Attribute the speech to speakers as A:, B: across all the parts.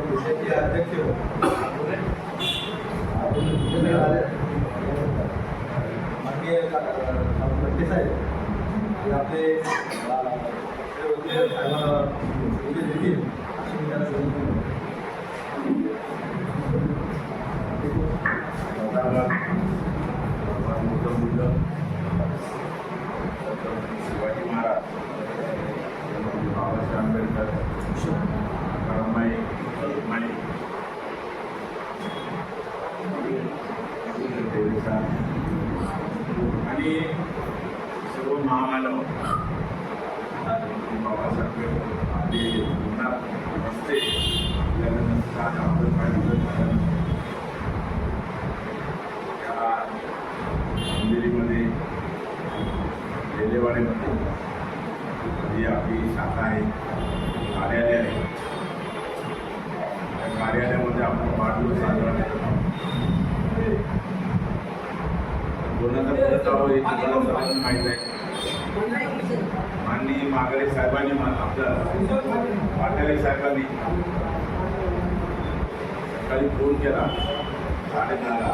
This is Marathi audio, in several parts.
A: देशाचे अध्यक्ष माननीय भट्टे साहेब हे आपले साहेबांना उद्या देतील अशी मी त्यांना विनंती करतो.
B: शिवाजी महाराज बाबासाहेब आंबेडकर रमाई आणि सर्व महामानव बाबासाहेब आपले नसते आपण पाहिजे त्या अंधेरीमध्ये रेल्वेवाडीमध्ये जी आपली शाखा आहे, कार्यालय आहे, त्या कार्यालयामध्ये आपण वाढदिवस साजरा करतो. कोणाचा प्रस्ताव हे तुम्हाला सर्वांना माहीत आहे. माननीय माघारे साहेबांनी आपल्या पाटाळे साहेबांनी सकाळी फोन केला 10:30ला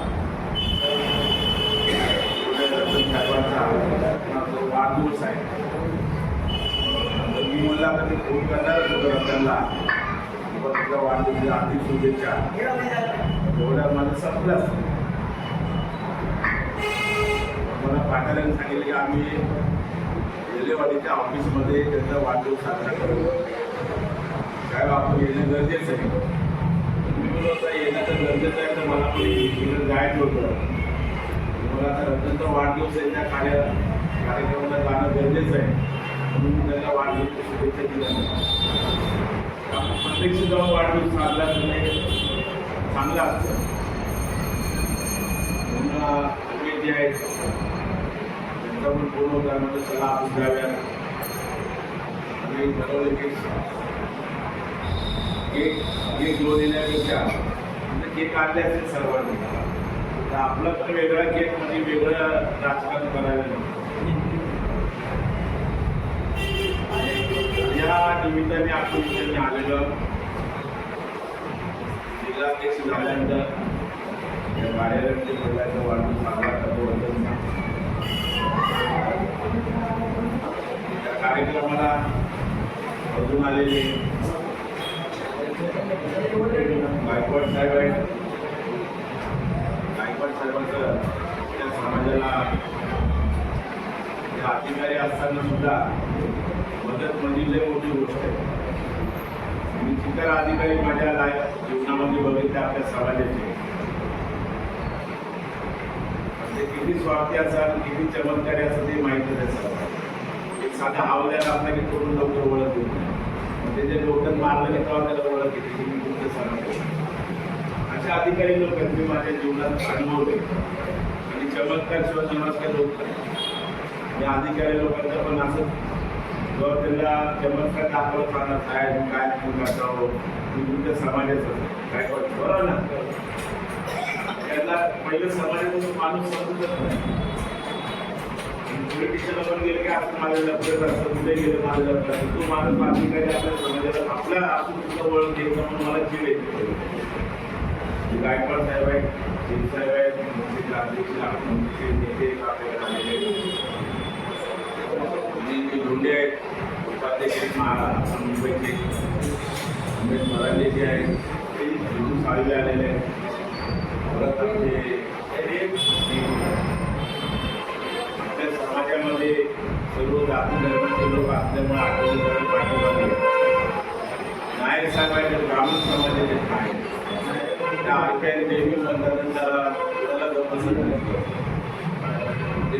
B: साहेबांचा वाढदिवस आहे. मी म्हणलं आता मी फोन करणारच होतो रतनला तुझा वाढदिवस आर्थिक शुभेच्छा एवढ्या माझं संपलं. मला पाटाऱ्याने सांगितलं की आम्ही रेल्वेवाडीच्या ऑफिसमध्ये त्यांचा वाढदिवस साजरा करू. साहेब आपण येणं गरजेचं आहे. मी बोललो होता येणं तर गरजेचं आहे, तर मला पण तिकडे जायचं होतं. मला आता रतनचा वाढदिवस आहे, त्या कार्यक्रमाला जाणं गरजेचं आहे म्हणून त्यांना वाढदिवस शुभेच्छा दिल्या. प्रत्यक्ष जाऊन वाढदिवस साजरा करणे चांगलं असतं. म्हणून तुम्ही जे आहेत त्यांचा पण फोन होता, म्हणजे चला आपण जाऊया. आणि ठरवलं की केक घेऊन येण्यापेक्षा म्हणजे केक आणले असेल सर्वांनी, तर आपलं पण वेगळा केक म्हणजे वेगळं राजकारण करायला नको. या निमित्ताने आपण इथे आलेलो जिल्हाध्यक्ष झाल्यानंतर या कार्यालयामध्ये बोलायचा वाढदिवस साजरा करतो. त्या कार्यक्रमाला अजून आलेले गायकवाड साहेब आहेत. गायकवाड साहेबांचं त्या समाजाला अधिकारी असताना सुद्धा मदत म्हणजे लय मोठी गोष्ट आहे. मी चिकार अधिकारी माझ्या जीवनामध्ये बघितले आपल्या समाजाचे. ते किती स्वार्थी असाल, किती चमत्कारी असं ते माहितीच आहे. एक साधा हावल्याला आपल्या की थोडून लवकर ओळख देऊ, म्हणजे जे डोक्यात मारलं की तेव्हा त्याला ओळख येते की मी तुमचं समाज. अशा अधिकारी लोक मी माझ्या जीवनात अनुभवले आणि चमत्कार शिवाय नमस्कार होत नाही. या अधिकारी लोकांचं पण असं जेव्हा त्यांना चमत्कार दाखवत राहणार काय काय करतो मी तुमच्या समाजाचं काय करतो बरोबर ना. त्यांना पहिलं समाजातून माणूस समजतच नाही. पोलिटिशियन पण गेले की असं माझं लफडत असतं, कुठे गेलं माझं लफडत तू माझं अधिकारी आपल्या समाजाला आपल्या आपण तुझं ओळख द्यायचं म्हणून मला जीव येते. गायकवाड साहेब आहेत, साहेब आहेत, नेते धोंडे आहेत, उपाध्यक्ष मुंबईचे उमेश मराठे जे आहेत ते तिथून साळवे आलेले आहेत. परत आपल्या समाजामध्ये सर्व जाती धर्माचे लोक असल्यामुळे आठवले पाठिंबा दिले. नायर साहेब आहेत ब्राह्मण समाजाचे आहेत, त्या ऐकायला नेहमी म्हणतात त्याला बसत नाही.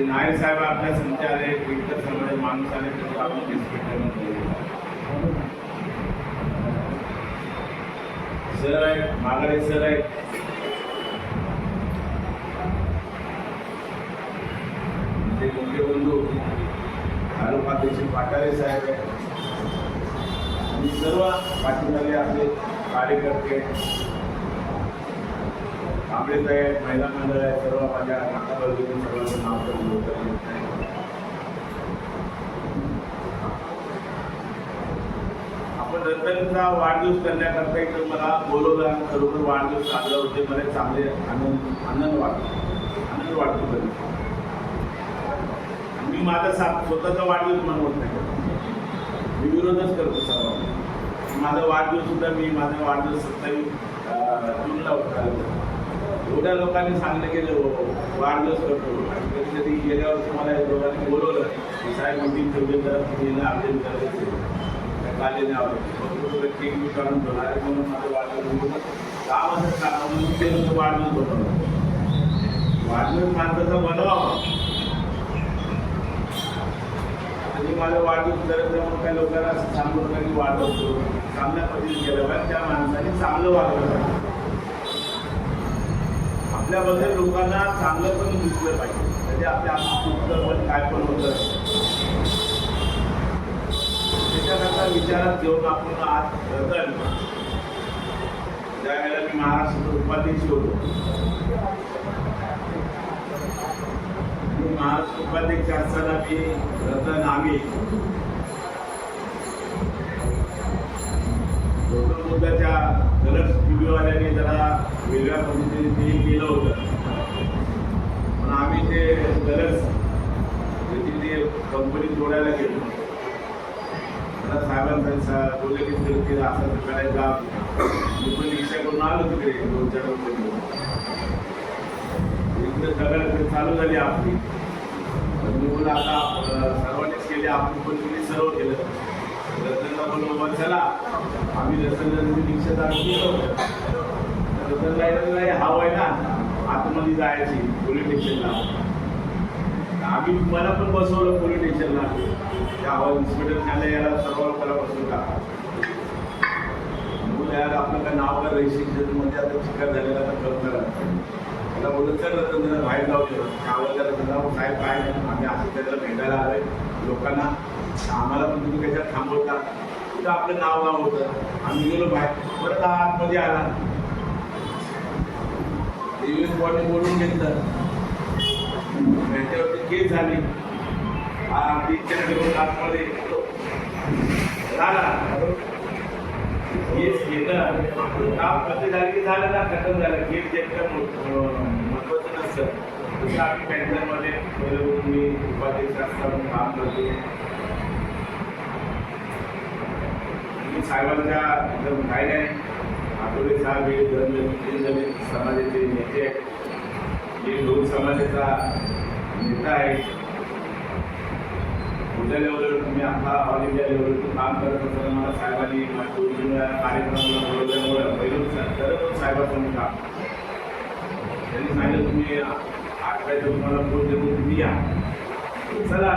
B: नायर साहेब आपल्या संख्या आले विठ्ठल समाज माणूस आले तर आपण सर आहेत, माघारे सर आहेत, ते मोठे बंधू तालुकाध्यक्ष पाटाळे साहेब आहेत आणि सर्व पाठीमागे आपले कार्यकर्ते कांबळे साहेब, महिला मंडळ आहे, सर्व माझ्या नाकाबरोबर सर्वांचं नाव करून आपण पण रतनचा वाढदिवस करण्याकरता इथं मला बोलवलं. खरोखर वाढदिवस साजरा होते. मला चांगले आनंद वाटतो कधी. मी माझा स्वतःचा वाढदिवस मनवत नाही, मी विरोधच करतो सर्व. माझा वाढदिवस सुद्धा माझा वाढदिवस 27 जूनला होता. एवढ्या लोकांनी सांगितलं की वाढदिवस करतो आणि कधी कधी गेल्यावर मला लोकांनी बोलवलं की साहेब मीटिंग ठेवली तर तिला अपडेट करायचं काले नाही केक मी काढून ठेवला आहे म्हणून माझं वाढदिवस काम असं काम म्हणून ते वाढदिवस बनवलं. वाढदिवस माणसाचा बनवावा आणि माझा वाढदिवस करायचं म्हणून काही लोकांना असं सांगू नका की वाढदिवस चांगल्या पद्धतीने केलं पाहिजे. त्या माणसाने चांगलं वागलं पाहिजे. आपल्याबद्दल लोकांना चांगलं पण दिसलं पाहिजे. म्हणजे आपल्या चुकतं पण काय पण होतं त्याच्याकरता विचारात घेऊन आपण आज रतन ज्या वेळेला मी महाराष्ट्राचा उपाध्यक्ष होतो, महाराष्ट्र उपाध्यक्ष असताना मी रतन आम्ही गौतम बुद्धाच्या कलर्स टीव्हीवाल्याने जरा वेगळ्या पद्धतीने ते केलं होतं. पण आम्ही ते कलर्स ते कंपनी जोडायला गेलो. मला साहेबांचा बोलले की असं करायचा. मी पण रिक्षा करून आलो तिकडे 2-4 वर्ष. इकडे कलर चालू झाली आपली. मी बोलला आता सर्वांनीच केले, आपण पण तुम्ही सर्व केलं. रतनला बोललो चला आम्ही रतनला रिक्षा चालू केलं. रतनला हवं आहे ना आतमध्ये जायची पोलीस स्टेशनला. आम्ही मला पण बसवलं पोलीस स्टेशनला. त्या इन्स्पेक्टर झालं याला सर्व लोकांना बसवून टाका. यार आपलं काय नाव का रजिस्ट्रेशन मध्ये आता शिकार झालेला करा. मला बोलत सर रतन जरा बाहेर जाऊ शकतो. त्यावर साहेब काय नाही आम्ही असं त्याला भेटायला आलोय लोकांना. आम्हाला पण तुम्ही कशात थांबवता. तिथं आपलं नाव होतं. आम्ही गेलो बाहेर. परत आतमध्ये आला. इव्हेंट बॉडी बोलून घेतलं. त्याच्यावरती केस झाली. घेऊन आतमध्ये झाला. केस घेणं काम कधी झालं की झालं ना खतम झालं. केस एकदम महत्वाचं नसतं. तसं आम्ही पॅन्शनमध्ये मी उपाध्यक्ष असताना काम करतो. मी साहेबांच्या काय नाही आठवडे साहेब हे दलित समाजाचे नेते आहेत. हे लोक समाजाचा नेता आहे. मोठ्या लेवलवर तुम्ही आपला ऑल इंडिया लेवलवर काम करत असताना मला साहेबांनी कार्यक्रमाला बोलवल्यामुळे पहिलं करत साहेबांचं काम. त्यांनी सांगितलं तुम्ही 8 वाजता तुम्हाला फोन देतो तुम्ही या. चला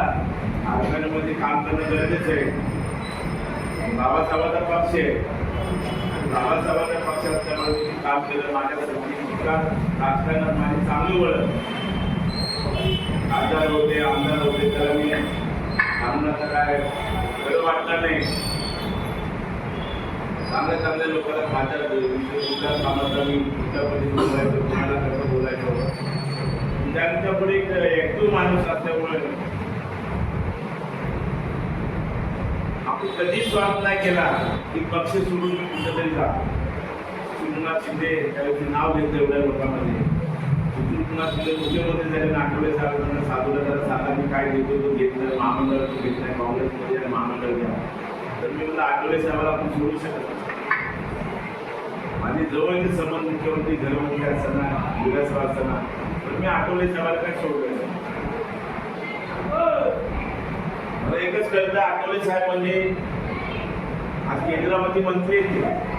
B: 8 वाजेमध्ये काम करणं गरजेचं आहे. बाबासाहेबांचा पक्ष आहे. बाबासाहेबांच्या पक्ष असल्यामुळे मी काम केलं. माझ्यासाठी राजकारणात माझी चांगली ओळख. खासदार होते आमदार होते त्याला मी आमदार काय खरं वाटणार नाही. चांगल्या लोकांना खासदार कुठल्या कामाचा मी कुठल्या पद्धतीने बोलायचो कोणाला कसं बोलायचं. त्यांच्यापुढे एक ऍक्टिव्ह माणूस असल्यामुळे आपण कधीच स्वार्थ नाही केला की पक्ष सोडून कुठेतरी जा. सुकुमार शिंदे त्यावेळी नाव घेतलं एवढ्या लोकांमध्ये. सुकुमार शिंदे मुख्यमंत्री झाले. आठवडे साहेबांना साधूला जरा सांगा मी काय घेतो तो घेतलं. महामंडळ तो घेत नाही. काँग्रेसमध्ये महामंडळ घ्या. तर मी म्हणलं आठवडे साहेबाला आपण सोडू शकत नाही. माझे जवळचे संबंध मुख्यमंत्री घरमंत्री असताना विकासराव असताना तर मी आठवडे साहेबाला काय सोडलं. मला एकच कळतं आठवले साहेब म्हणजे आज केंद्रामध्ये मंत्री आहेत.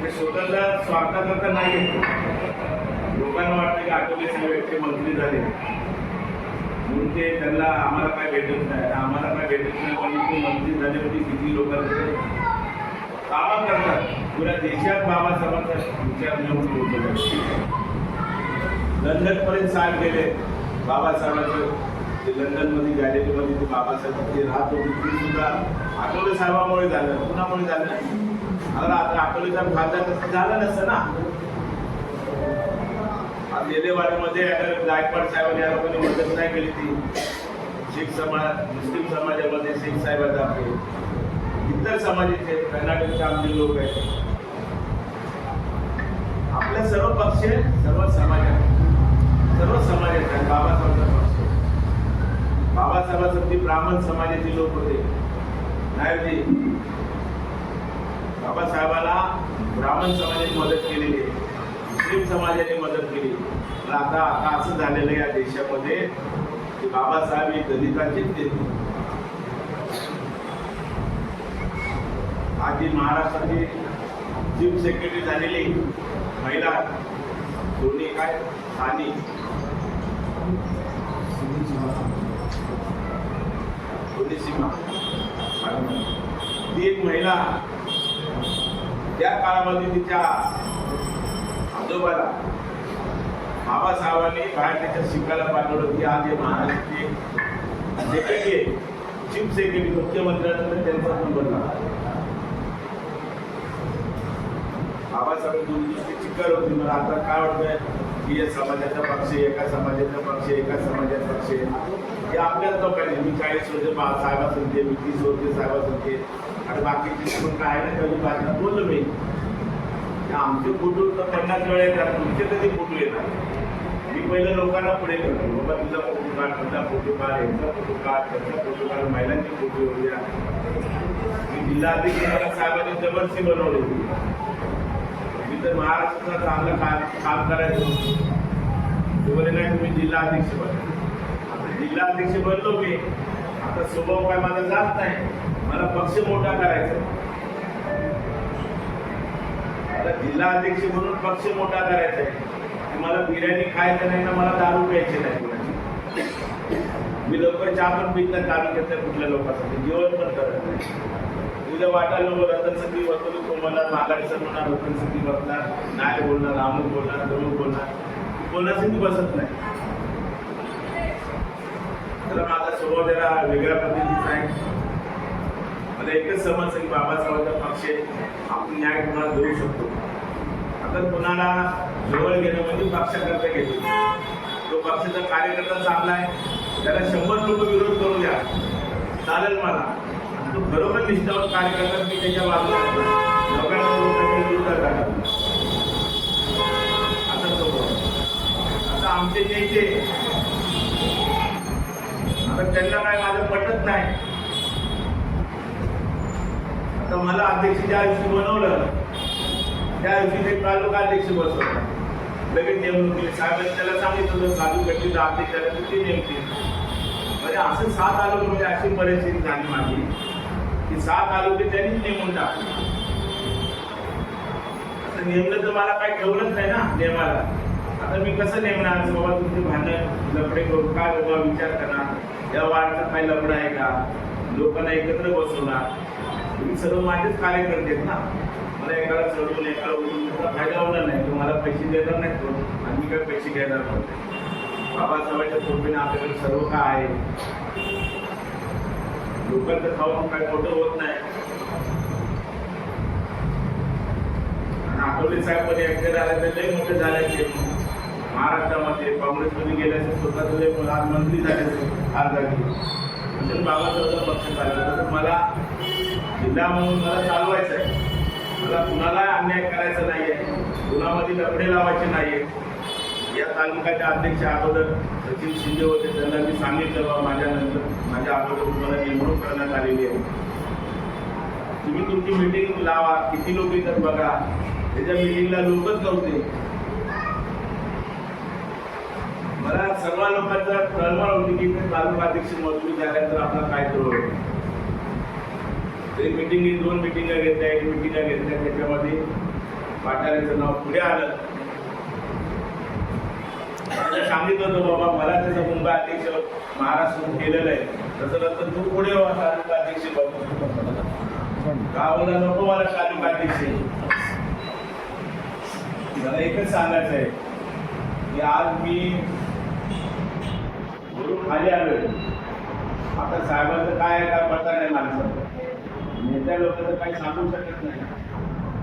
B: ते स्वतःचा स्वार्थाकरता नाही येत. लोकांना वाटतं की आठवले साहेब एकटे मंत्री झाले म्हणून ते त्यांना आम्हाला काय भेटत नाही आम्हाला काय भेटत नाही. पण इथे मंत्री झाले म्हणजे किती लोकांचे कामं करतात. पुऱ्या देशात बाबासाहेबांचा विचार घेऊन पोहोचवतात. लंडनपर्यंत साहेब गेले. बाबासाहेबांचं लंडनमध्ये गॅलरीमध्ये ते बाबासाहेब ते राहत होते ती सुद्धा आठवले साहेबामुळे झालं. कुणामुळे झालं. आता आठवले साहेब खासदार तसं झालं नसतं ना. आज येलेवाडीमध्ये गायकवाड साहेबांनी या लोकांनी मदत नाही केली. ती शीख समाज, मुस्लिम समाजामध्ये शेख साहेब आहेत आपले, इतर समाजाचे कर्नाटकचे आमचे लोक आहेत. आपल्या सर्व पक्ष, सर्व समाजात बाबासाहेबांचा पक्ष. बाबासाहेबांसाठी ब्राह्मण समाजाचे लोक होते, नाही बाबासाहेबाला ब्राह्मण समाजाने मदत केलेली आहे, मुस्लिम समाजाने मदत केली. पण आता असं झालेलं आहे या देशामध्ये की बाबासाहेब हे दलितांचेच नेते. आज जी महाराष्ट्राची चीफ सेक्रेटरी झालेली महिला दोन्ही काय आणि सीमा, ती एक महिला त्या काळामध्ये तिच्या आजोबाला बाबासाहेबांनी बाहेर त्याच्या शिकायला पाठवलं की आज हे महाराष्ट्राचे सेक्रेटरी, चीफ सेक्रेटरी, मुख्यमंत्र्यांना त्यांचा नंबर लागला. बाबासाहेब दूरदृष्टी चिकार होती. मला आता काय वाटतंय की या समाजाचा पक्ष, एका समाजाचा पक्ष, एका समाजाचा पक्ष, हे आपल्याच लोकांनी. मी 40 वर्ष साहेब असेल, मी 30 वर्ष साहेब असेल, आणि बाकीचे काय ना कधी बातम्या बोललो मी. आमचे फोटो तर 50 वेळा येतात, तुमचे कधी फोटो येतात. मी पहिलं लोकांना पुढे करतो, बाबा तुझा फोटो काढ, तुझा फोटो काढ, यांचा फोटो काढ, त्यांचा फोटो काढ, महिलांचे फोटो येऊ द्या. मी जिल्हा अध्यक्ष मला साहेबांनी जबरदस्ती बनवली. मी तर महाराष्ट्राचं चांगलं काम करायचं ते बोले नाही तुम्ही जिल्हा अध्यक्ष बना. जिल्हा अध्यक्ष बनलो मी. आता स्वभाव काय माझा जात नाही, मला पक्ष मोठा करायचा. आता जिल्हा अध्यक्ष म्हणून पक्ष मोठा करायचा आहे. मला बिर्याणी खायचं नाही ना मला दारू प्यायची नाही कोणाची. मी लवकर चहा पण पित नाही तालुक्यातल्या कुठल्या लोकांसाठी, जेवण पण करत नाही. उद्या वाटायला रतन सखी बसतो, तो मला मागाडीचं म्हणणार, रतन सखी बसणार, नाही बोलणार, अमुक बोलणार, तमुक बोलणार, कोणासाठी बसत नाही. तर माझा स्वभाव जरा वेगळ्या पद्धतीचा आहे. मला एकच समजतं की बाबासाहेबांचा पक्ष आपण न्याय कोणाला देऊ शकतो. आता कोणाला जवळ घेणं म्हणजे पक्षाकरता घेतो. तो पक्षाचा कार्यकर्ता चांगला आहे, त्याला 100 लोक विरोध करू द्या, चालेल मला. तो बरोबर निष्ठावंत कार्यकर्ता मी त्याच्या बाजूला लोकांना लोकांच्या विरोधात टाकला. आता आता आमचे नेते आता त्यांना काय माझं पटत नाही. आता मला अध्यक्ष ज्या दिवशी बनवलं त्या दिवशी ते तालुका अध्यक्ष बसवला. लगेच नेमणूक केली. साहेबांनी त्याला सांगितलं होतं तालुक्याची अध्यक्ष झाला ते नेमते. म्हणजे असं 7 तालुके, म्हणजे अशी परिस्थिती झाली माझी की 7 तालुके त्यांनीच नेमून टाकले. आता नेमलं तर मला काही ठेवलंच नाही ना नेमाला. आता मी कसं नेमणार? बाबा तुमचे भांडण लफडे करून काय बाबा विचार करणार, या वार्डचा काही लफडा आहे का, लोकांना एकत्र बसवणार. तुम्ही सर्व माझेच कार्यकर्ते आहेत ना. मला एकाला चढवून एकाला उडून त्याचा फायदा होणार नाही. तुम्हाला पैसे देणार नाही तो, आणि मी काय पैसे घेणार नव्हते. बाबासाहेबांच्या कृपेने आपल्याकडे सर्व काय आहे. लोकांचं खाऊन काय मोठं होत नाही. आणि आठवले साहेब मध्ये ऍक्टर आले तर लय मोठे झाले. महाराष्ट्रामध्ये काँग्रेसमध्ये गेल्याचे स्वतःच लय मंत्री झाले फार जागी. म्हणजे बाबासाहेबांचा पक्ष चालला. तर मला जिल्हा म्हणून मला चालवायचं आहे. मला कुणाला अन्याय करायचा नाही आहे, कुणामध्ये लफडे लावायचे नाही आहे. या तालुक्याचे अध्यक्ष अगोदर सचिन शिंदे होते, त्यांना मी सांगितलं बाबा माझ्या अगोदर तुम्हाला नेमणूक करण्यात आलेली आहे. तुम्ही तुमची मीटिंग लावा, किती लोक येतात बघा. त्याच्या मीटिंगला लोकच नव्हते. मला सर्व लोकांचा तळमळ होती की तालुका अध्यक्ष मजबूत झाल्यानंतर आपला काय करू. तरी मिटिंग 2 मिटिंगा घेतल्या, 1 मिटिंगा घेतल्या. त्याच्यामध्ये पाटाऱ्याचं नाव पुढे आलं. सांगितलं होतं बाबा मला त्याचं मुंबई अध्यक्ष महाराष्ट्रातून केलेलं आहे, तसं नंतर तू पुढे तालुका अध्यक्ष गावाला नको मला तालुका अध्यक्ष. मला एकच सांगायचं आहे की आज मी वरून खाली आलोय. आता साहेबांचं काय आहे का पडता नाही माणसं. नेत्या लोकांचं काही सांगू शकत नाही.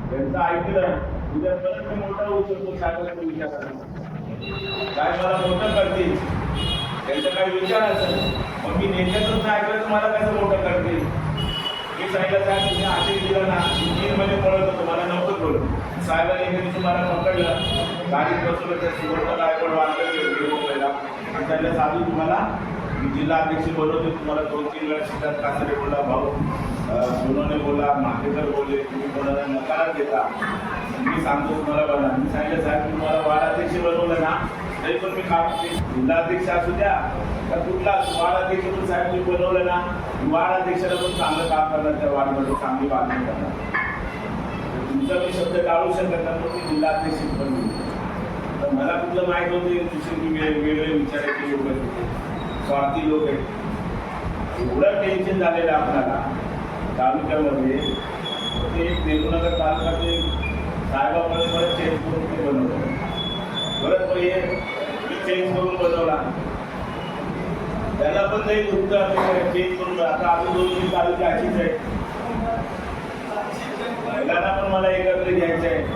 B: त्यांचं ऐकलं उद्या परत मी मोठा होऊ शकतो. साहेबांचा विचार काय मला मोठं करतील, त्यांचा काही विचार असेल मग मी नेत्यातच नाही ऐकलं तर मला कसं मोठं करतील. मी सांगितलं साहेब तुम्ही आदेश दिला ना, 3 महिने पळत होतो, मला नव्हतं कळलं. साहेबांनी एका दिवशी मला पकडलं, गाडीत बसवलं, त्या सुवर्णला गायकवाड वाजलं आणि त्याला चालू तुम्हाला मी जिल्हा अध्यक्ष बनवते, तुम्हाला 2-3 वेळा शिकायत कासरे बोला, भाऊ सोनवणे बोला, माकेकर बोलले, तुम्ही कोणाला नकार देता, मी सांगतो तुम्हाला बघा. मी सांगितलं साहेब तुम्हाला वार्डाध्यक्ष बनवलं ना तरी पण मी काम जिल्हाध्यक्ष असू द्या का कुठला वार्डाध्यक्ष पण साहेब तुम्ही बनवलं ना, वार्डाध्यक्षाला पण चांगलं काम करणार, त्या वार्डमध्ये चांगली बातमी करणार. तुमचा मी शब्द टाळू शकत नाही, पण मी जिल्हाध्यक्ष बनवले. तर मला कुठलं माहीत होते दुसरी वेगवेगळे विचारायचे लोक आहेत, स्वार्थी लोक आहेत. एवढं टेन्शन झालेलं आपल्याला तालुक्यामध्ये. ते देवनगर तालुका ते साहेबांमध्ये परत चेंज करून ते बनवलं, परत मग हे मी चेंज करून बनवला, त्याला पण नाही उत्तर चेंज करून. आता अजून 2-3 तालुके अशीच आहे, महिलांना पण मला एकत्र घ्यायचं आहे.